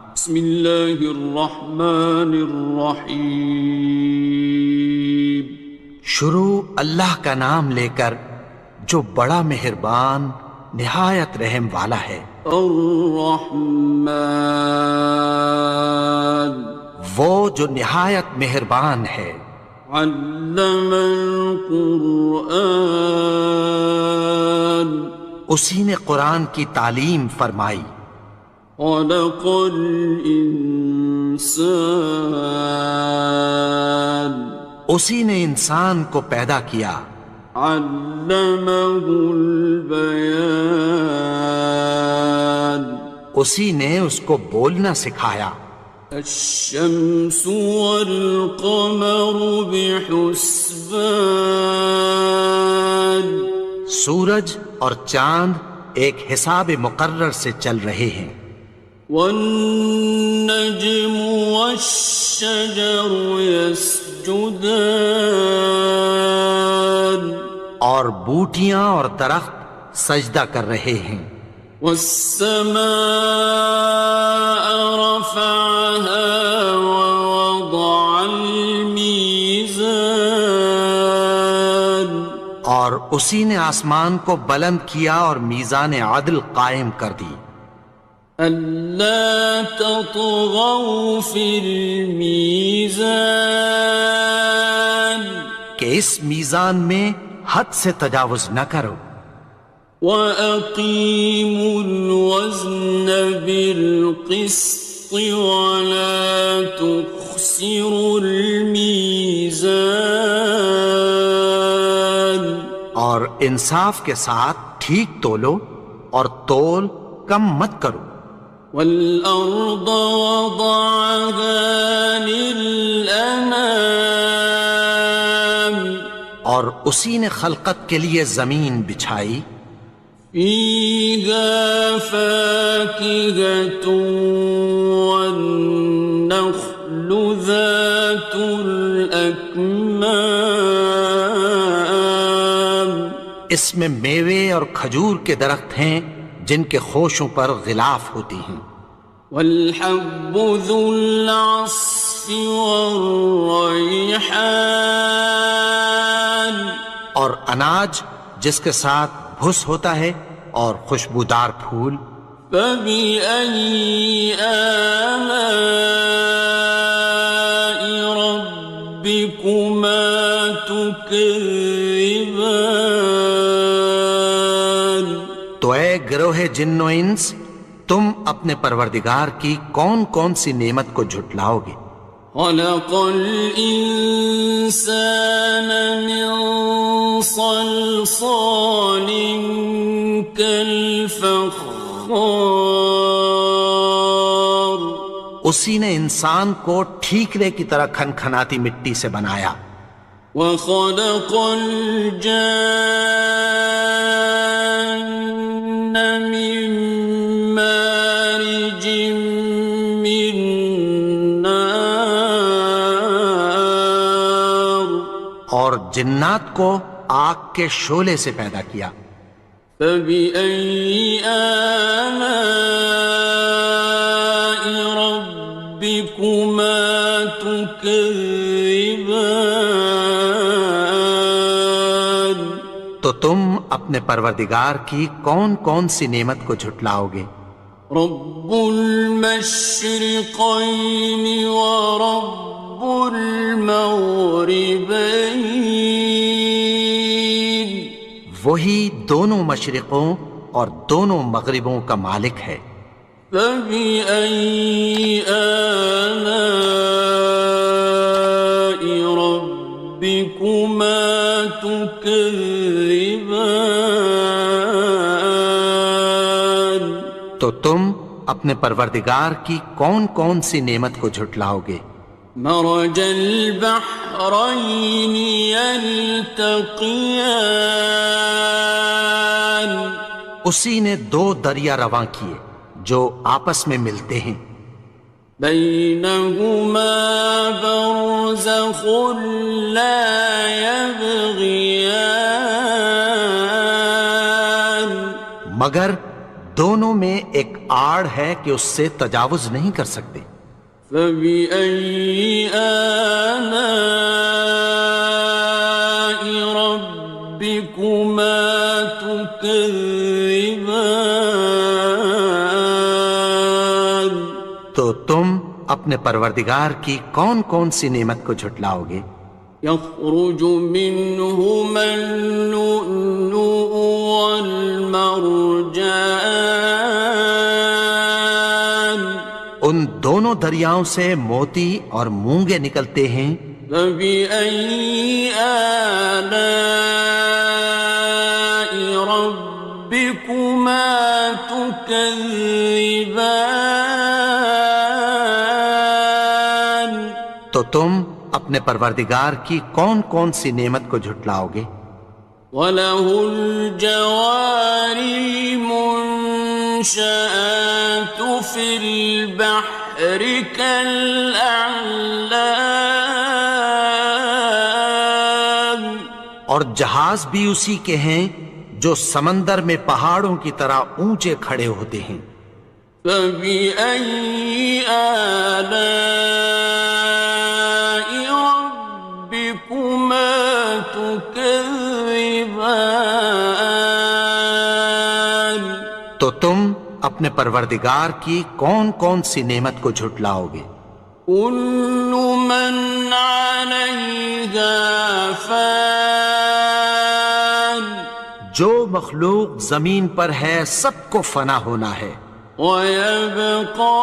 بسم اللہ الرحمن الرحیم۔ شروع اللہ کا نام لے کر جو بڑا مہربان نہایت رحم والا ہے۔ الرحمن، وہ جو نہایت مہربان ہے۔ علم القرآن، اسی نے قرآن کی تعلیم فرمائی۔ خلق الانسان، اسی نے انسان کو پیدا کیا۔ علمہ البیان، اسی نے اس کو بولنا سکھایا۔ الشمس والقمر بحسبان، سورج اور چاند ایک حساب مقرر سے چل رہے ہیں۔ والنجم والشجر يسجدان، اور بوٹیاں اور درخت سجدہ کر رہے ہیں۔ والسماء رفعها ووضع الميزان، اور اسی نے آسمان کو بلند کیا اور میزان عدل قائم کر دی۔ ألا تطغوا في الميزان، کہ اس میزان میں حد سے تجاوز نہ کرو۔ وَأَقِيمُوا الْوَزْنَ بِالْقِسْطِ وَلَا تُخْسِرُوا الْمِيزَانَ، اور انصاف کے ساتھ ٹھیک تولو اور تول کم مت کرو۔ وَالْأَرْضَ وَضَعَهَا لِلْأَنَامِ، اور اسی نے خلقت کے لیے زمین بچھائی۔ فِيهَا فَاكِهَةٌ وَالنَّخْلُ ذَاتُ الْأَكْمَامِ، اس میں میوے اور کھجور کے درخت ہیں جن کے خوشوں پر غلاف ہوتی ہیں۔ وَالْحَبُّ ذُو الْعَصْفِ وَالرَّيْحَانِ، اور اناج جس کے ساتھ بھس ہوتا ہے اور خوشبودار پھول۔ فَبِأَيِّ آلَاءِ رَبِّكُمَا تُكَذِّبَانِ، تو اے گروہ جن و انس، تم اپنے پروردگار کی کون کون سی نعمت کو جھٹلاؤ گے؟ خَلَقَ الْإِنسَانَ مِنْ صَلْصَالٍ كَالْفَخَّارِ، اسی نے انسان کو ٹھیکرے کی طرح کھنکھناتی مٹی سے بنایا۔ وَخَلَقَ الْجَانَّ مِن مَّارِجٍ مِّن نَّارٍ، اور جنات کو آگ کے شعلے سے پیدا کیا۔ فَبِأَيِّ آلَاءِ رَبِّكُمَا تُكَذِّبَانِ، تو تم اپنے پروردگار کی کون کون سی نعمت کو جھٹلاؤ گے؟ رب المشرقین ورب المغربین، وہی دونوں مشرقوں اور دونوں مغربوں کا مالک ہے۔ فَبِأَيِّ آلَاءِ رَبِّكُمَا تُكَذِّبَانِ، تو تم اپنے پروردگار کی کون کون سی نعمت کو جھٹلاؤ گے؟ مرج البحرین یلتقیان، اسی نے دو دریا رواں کیے جو آپس میں ملتے ہیں۔ بینہما برزخ لا یبغیان، مگر دونوں میں ایک آڑ ہے کہ اس سے تجاوز نہیں کر سکتے۔ فبأي آلاء ربكما تكذبان؟ تو تم اپنے پروردگار کی کون کون سی نعمت کو جھٹلاؤ گے؟ يخرج منهما اللؤلؤ والمرجان ان دونوں دریاؤں سے موتی اور مونگے نکلتے ہیں۔ فبأي آلاء ربكما تكذبان؟ تو تم اپنے پروردگار کی کون کون سی نعمت کو جھٹلاؤ گے؟ وَلَهُ الْجَوَارِ الْمُنشَآتُ فِي الْبَحْرِ كَالْأَعْلَامِ، اور جہاز بھی اسی کے ہیں جو سمندر میں پہاڑوں کی طرح اونچے کھڑے ہوتے ہیں۔ فَبِأَيِّ آلَاءِ رَبِّكُمَا تُكَذِّبَانِ؟ تو تم اپنے پروردگار کی کون کون سی نعمت کو جھٹلاؤ گے؟ كُلُّ مَنْ عَلَيْهَا فَانٍ، جو مخلوق زمین پر ہے سب کو فنا ہونا ہے۔ وَيَبْقَى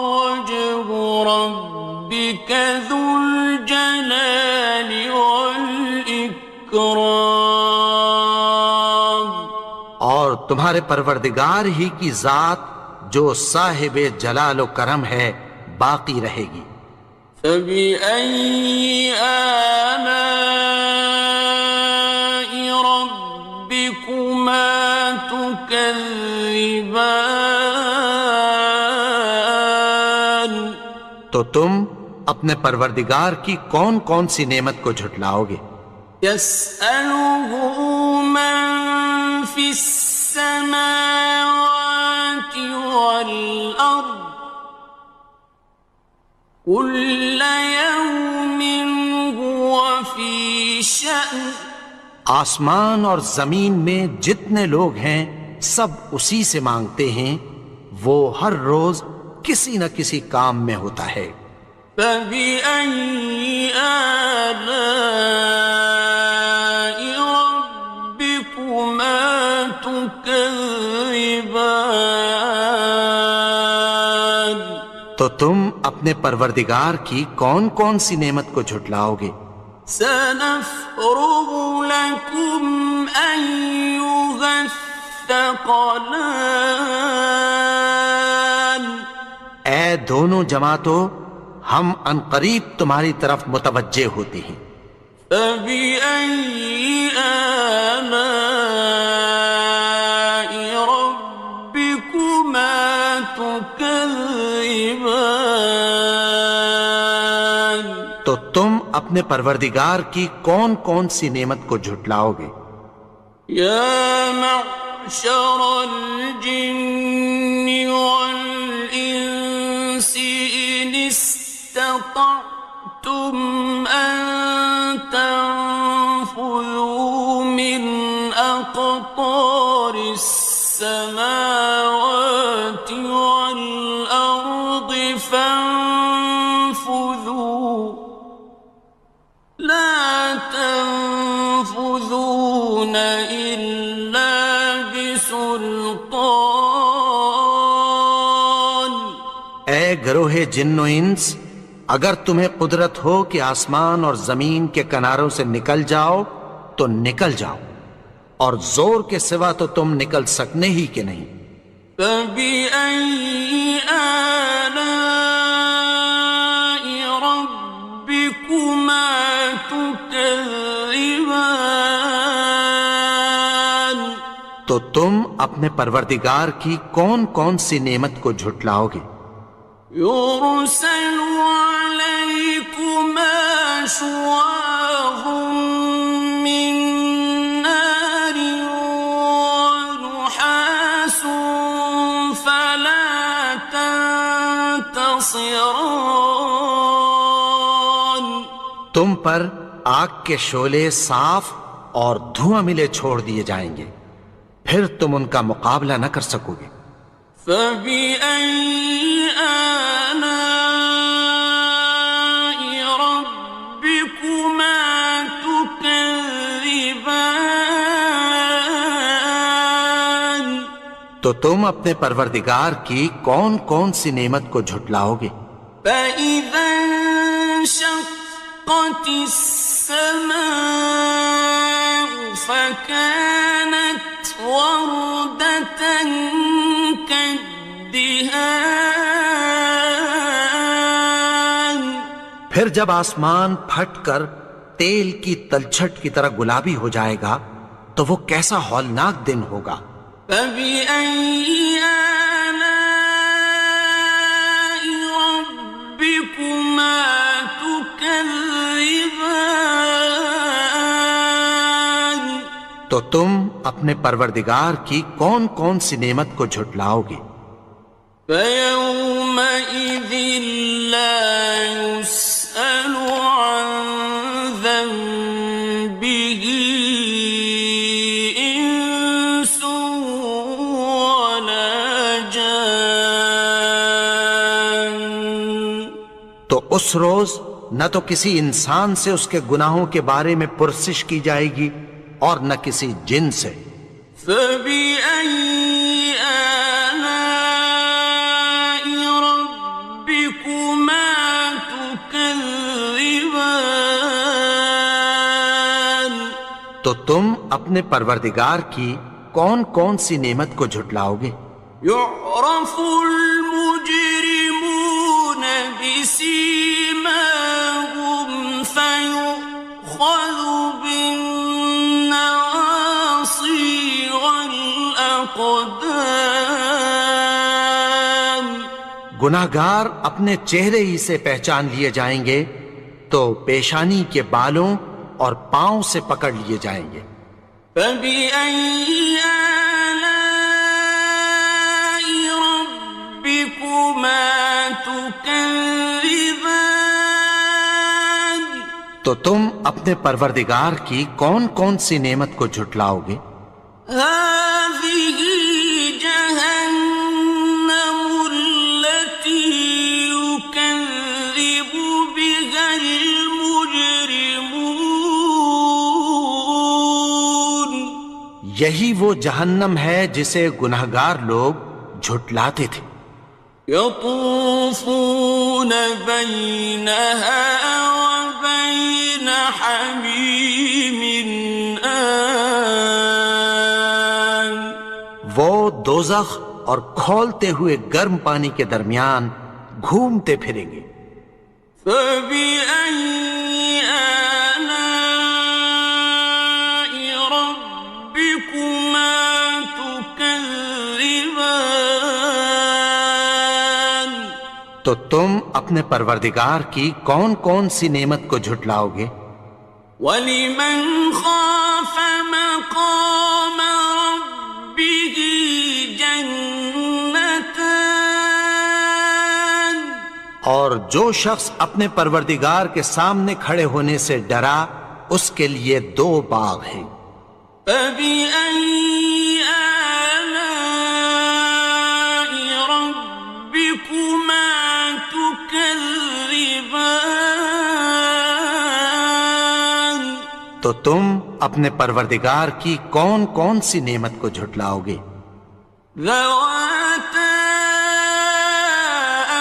وَجْهُ رَبِّكَ ذُو الْجَلَالِ وَالْإِكْرَامِ، اور تمہارے پروردگار ہی کی ذات جو صاحب جلال و کرم ہے باقی رہے گی۔ فَبِأَيِّ آلَاءِ رَبِّكُمَا تُكَذِّبَانِ؟ تو تم اپنے پروردگار کی کون کون سی نعمت کو جھٹلاؤ گے؟ يَسْأَلُهُ مَن فِي السَّمَاوَاتِ وَالْأَرْضِ كُلَّ يَوْمٍ هُوَ فِي شَأْنٍ، آسمان اور زمین میں جتنے لوگ ہیں سب اسی سے مانگتے ہیں، وہ ہر روز کسی نہ کسی کام میں ہوتا ہے۔ فَبِأَيِّ آلَاءِ رَبِّكُمَا تُكَذِّبَانِ؟ تو تم اپنے پروردگار کی کون کون سی نعمت کو جھٹلاؤ گے؟ سَنَفْرُغُ لَكُمْ أَيُّهَ الثَّقَلَانِ، اے دونوں جماعتوں، ہم عنقریب تمہاری طرف متوجہ ہوتے ہیں۔ فَبِأَيِّ آلَاءِ رَبِّكُمَا تُكَذِّبَانِ؟ تو تم اپنے پروردگار کی کون کون سی نعمت کو جھٹلاؤ گے؟ يَا مَعْشَرَ الْجِنِّ وَالْإِنسِ إِنِ اسْتَطَعْتُمْ أَن تَنفُذُوا مِنْ أَقْطَارِ السَّمَاوَاتِ وَالْأَرْضِ فَانفُذُوا لَا تَنفُذُونَ إِلَّا بِسُلْطَانٍ۔ اے گروہ جن و انس، اگر تمہیں قدرت ہو کہ آسمان اور زمین کے کناروں سے نکل جاؤ تو نکل جاؤ، اور زور کے سوا تو تم نکل سکنے ہی کہ نہیں۔ فَبِأَيِّ آلَاءِ رَبِّكُمَا تُكَذِّبَانِ؟ تو تم اپنے پروردگار کی کون کون سی نعمت کو جھٹلاؤ گے؟ يُرْسَلُ عَلَيْكُمَا شُوَاظٌ مِّن نَّارٍ وَنُحَاسٌ خاصران. تم پر آگ کے شعلے صاف اور دھواں ملے چھوڑ دیے جائیں گے، پھر تم ان کا مقابلہ نہ کر سکو گے۔ فبأي آلاء ربكما تكذبان. تو تم اپنے پروردگار کی کون کون سی نعمت کو جھٹلاؤ گے؟ فإذا انشقت السماء فكانت وردة كالدهان. پھر جب آسمان پھٹ کر تیل کی تلچھٹ کی طرح گلابی ہو جائے گا تو وہ کیسا ہولناک دن ہوگا۔ فبأي آلاء ربكما تكذبان. تو تم اپنے پروردگار کی کون کون سی نعمت کو جھٹلاؤ گے؟ فيومئذ لا يسأل عن ذنبه إنس ولا جان. تو اس روز نہ تو کسی انسان سے اس کے گناہوں کے بارے میں پرسش کی جائے گی اور نہ کسی جن سے۔ فبأي آلاء ربكما تكذبان. تو تم اپنے پروردگار کی کون کون سی نعمت کو جھٹلاؤ گے؟ يعرف المجرمون بسيماهم فيؤخذ بالنواصي والأقدام. گناہگار اپنے چہرے ہی سے پہچان لیے جائیں گے تو پیشانی کے بالوں اور پاؤں سے پکڑ لیے جائیں گے۔ فبأي آلاء ربكما تكذبان. تو تم اپنے پروردگار کی کون کون سی نعمت کو جھٹلاؤ گے؟ هذه جهنم التي يكذب بها المجرمون. یہی وہ جہنم ہے جسے گناہگار لوگ جھٹلاتے تھے۔ يطوفون بينها وبين حميم آن. وہ دوزخ اور کھولتے ہوئے گرم پانی کے درمیان گھومتے پھریں گے۔ فبأي آلاء ربكما تكذبان. تو تم اپنے پروردگار کی کون کون سی نعمت کو جھٹلاؤ گے؟ وَلِمَنْ خَافَ مَقَامَ رَبِّهِ جَنَّتَانِ. اور جو شخص اپنے پروردگار کے سامنے کھڑے ہونے سے ڈرا اس کے لیے دو باغ ہیں۔ فَبِأَيِّ آلَاءِ رَبِّكُمَا تُكَذِّبَانِ. تو تم اپنے پروردگار کی کون کون سی نعمت کو جھٹلاؤ گے؟ ذَوَاتَا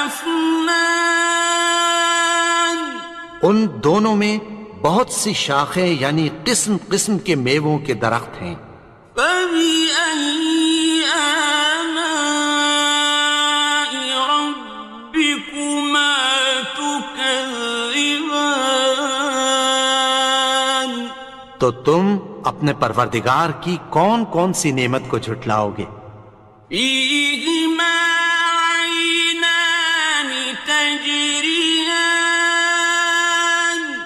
أَفْنَانٍ. ان دونوں میں بہت سی شاخیں یعنی قسم قسم کے میووں کے درخت ہیں۔ فَبِأَيِّ آلَاءِ رَبِّكُمَا تُكَذِّبَانِ. تو تم اپنے پروردگار کی کون کون سی نعمت کو جھٹلاؤ گے؟ فِيهِمَا عَيْنَانِ تَجْرِيَانِ.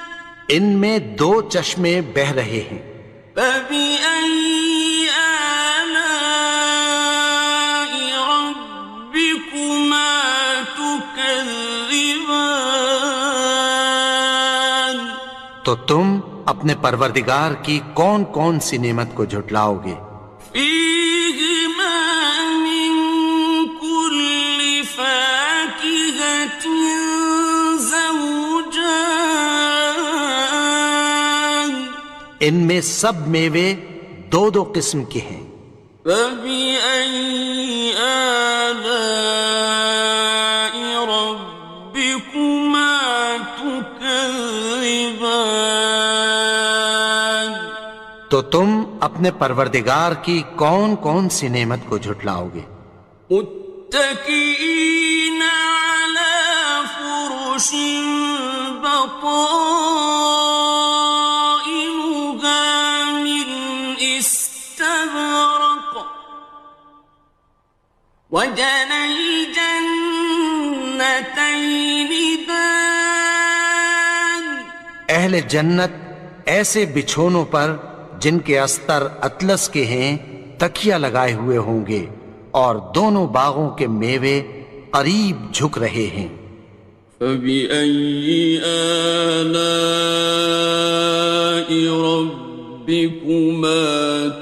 ان میں دو چشمے بہہ رہے ہیں۔ فَبِأَيِّ آلَاءِ رَبِّكُمَا تُكَذِّبَانِ. تكذبان تو تم اپنے پروردگار کی کون کون سی نعمت کو جھٹلاؤ گے؟ فيهما من كل فاكهة زوجان ان میں سب میوے دو دو قسم کے ہیں۔ فبأي آلاء ربكما تكذبان تو تم اپنے پروردگار کی کون کون سی نعمت کو جھٹلاؤ گے؟ متكئين على فرش بطائنها من استبرق وجنى الجنتين دان اہل جنت ایسے بچھونوں پر جن کے استر اطلس کے ہیں تکیہ لگائے ہوئے ہوں گے، اور دونوں باغوں کے میوے قریب جھک رہے ہیں۔ فبأي آلاء ربكما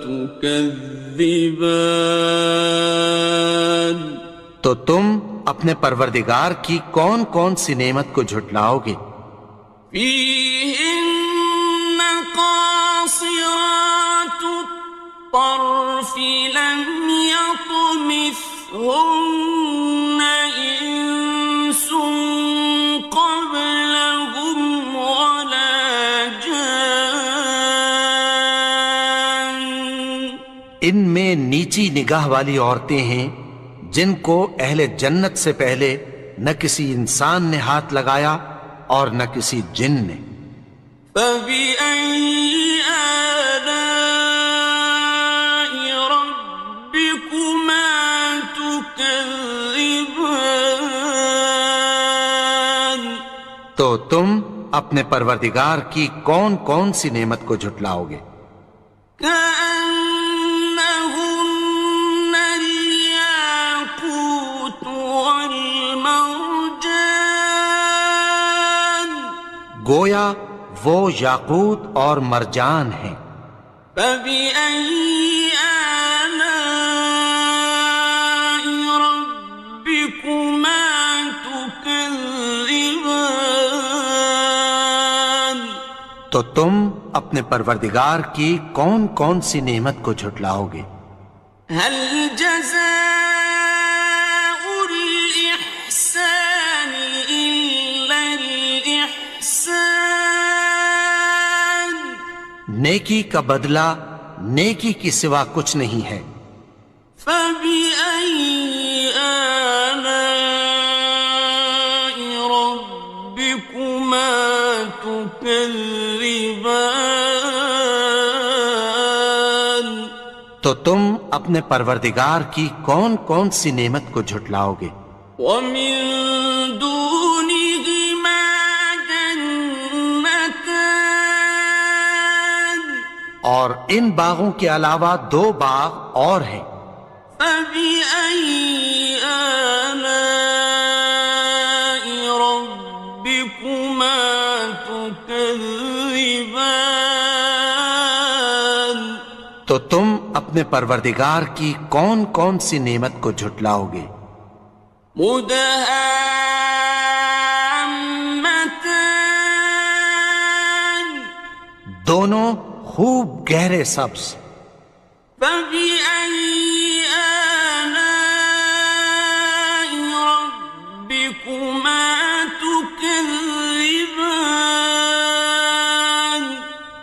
تكذبان تو تم اپنے پروردگار کی کون کون سی نعمت کو جھٹلاؤ گے؟ فيهن قاصرات الطرف لم يطمثهن إنس قبلهم ولا جان ان میں نیچی نگاہ والی عورتیں ہیں جن کو اہل جنت سے پہلے نہ کسی انسان نے ہاتھ لگایا اور نہ کسی جن نے۔ فبأي آلاء ربكما تكذبان تو تم اپنے پروردگار کی کون کون سی نعمت کو جھٹلاؤ گے؟ كأنهن الياقوت والمرجان گویا وہ یاقوت اور مرجان ہیں۔ فبأي آلاء ربكما تكذبان تو تم اپنے پروردگار کی کون کون سی نعمت کو جھٹلاؤ گے؟ هل جزاء الإحسان إلا الإحسان نیکی کا بدلہ نیکی کی سوا کچھ نہیں ہے۔ فبأي آلاء ربكما تكذبان تو تم اپنے پروردگار کی کون کون سی نعمت کو جھٹلاؤ گے؟ ومن دونهما جنتان اور ان باغوں کے علاوہ دو باغ اور ہیں۔ فبأي آلاء ربكما تكذبان تو تم اپنے پروردگار کی کون کون سی نعمت کو جھٹلاؤ گے؟ مدهامتان دونوں خوب گہرے سبز۔ فبأي آلاء ربكما تكذبان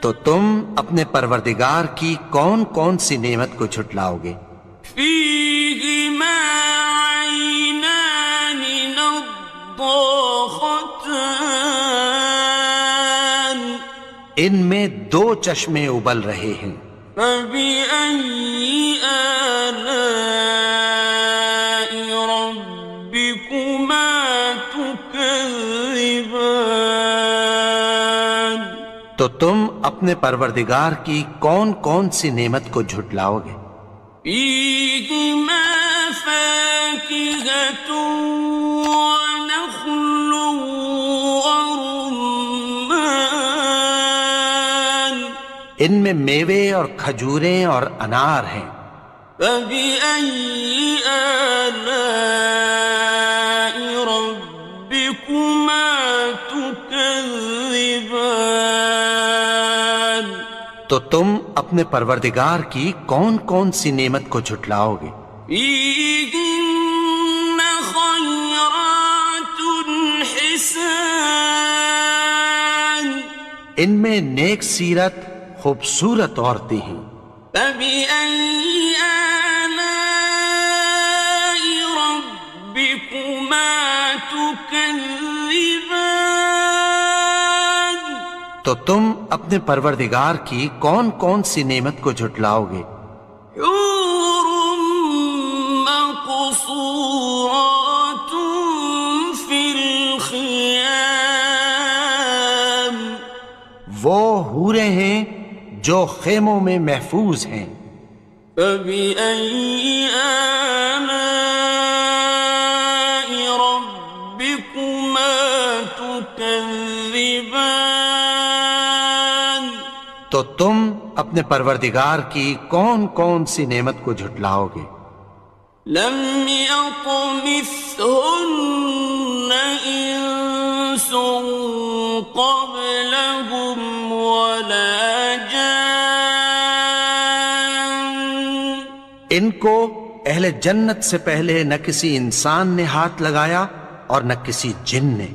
تو تم اپنے پروردگار کی کون کون سی نعمت کو جھٹلاؤ گے؟ فيهما عينان نضاختان ان میں دو چشمے ابل رہے ہیں۔ فبأي آلاء ربكما تكذبان تو تم اپنے پروردگار کی کون کون سی نعمت کو جھٹلاؤ گے؟ فيهما فاكهة ونخل ان میں میوے اور کھجوریں اور انار ہیں۔ فبأي آلاء ربكما تكذبان؟ تو تم اپنے پروردگار کی کون کون سی نعمت کو جھٹلاؤ گے؟ فيهن خيرات حسان، ان میں نیک سیرت خوبصورت عورتیں ہیں۔ فبأي آلاء ربكما تكذبان؟ تو تم اپنے پروردگار کی کون کون سی نعمت کو جھٹلاؤ گے؟ حور مقصورات في الخيام، وہ حوریں ہیں جو خیموں میں محفوظ ہیں۔ فبأي آلاء ربكما تكذبان؟ تو تم اپنے پروردگار کی کون کون سی نعمت کو جھٹلاؤ گے؟ لم يطمثهن إنس قبلهم ولا جان، ان کو اہل جنت سے پہلے نہ کسی انسان نے ہاتھ لگایا اور نہ کسی جن نے۔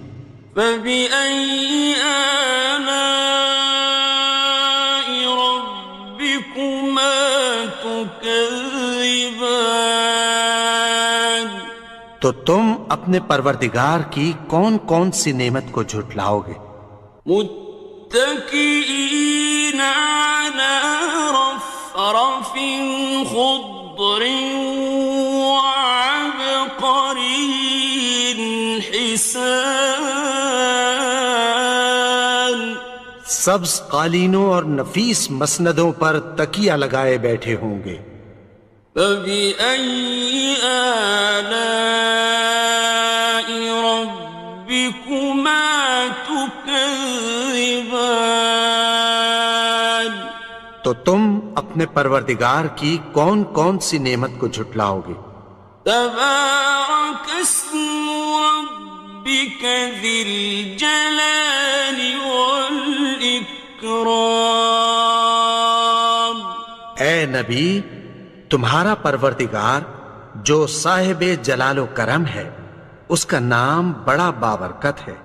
فبأي آلاء ربكما تكذبان؟ تو تم اپنے پروردگار کی کون کون سی نعمت کو جھٹلاؤ گے؟ متكئين على رفرف خضر وعبقري حسان، سبز قالینوں اور نفیس مسندوں پر تکیہ لگائے بیٹھے ہوں گے۔ فبأي آلاء ربكما تكذبان؟ تو تم اپنے پروردگار کی کون کون سی نعمت کو جھٹلاؤ گے؟ تبارك اسم ربك ذي الجلال والإكرام۔ اے نبی، تمہارا پروردگار جو صاحب جلال و کرم ہے، اس کا نام بڑا بابرکت ہے۔